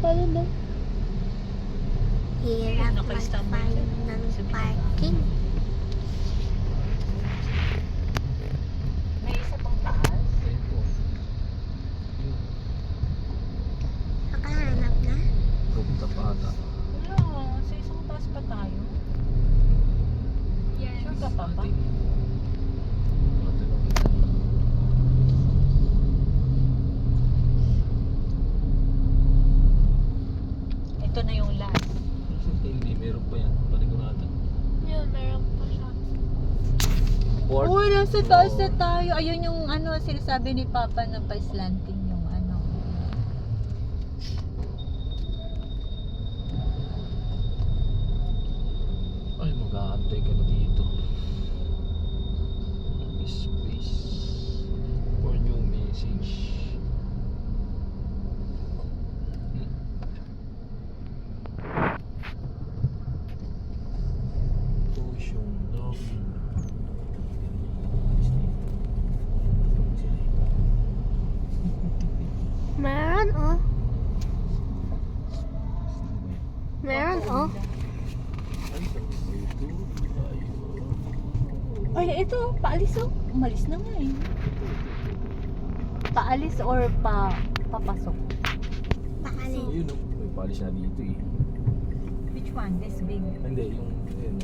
pala na. Hirap Naka-standby mag-find ka. ng parking. May isa pang taas. Ayun po. Yun. Nakahanap na? Pupunta pa ata. Wala, sa isang taas pa tayo. Sure ka pa ba? Ate lang kita. Ito na yung last. Hindi, meron pa yan. Panigurado. Yan, meron pa siya. Port. Uy, nasa taas na tayo. Ayun yung ano, sinasabi ni Papa na pa-slanting yung ano. Ay, mag-aantay ka na dito. Space for new message. Ocean login. Meron oh. Meron oh. Ay, ito, paalis oh. Umalis na nga eh. Paalis or papasok? Paalis. Ayun o, may palis na dito eh. Which one? This big? Hindi, yung ayun,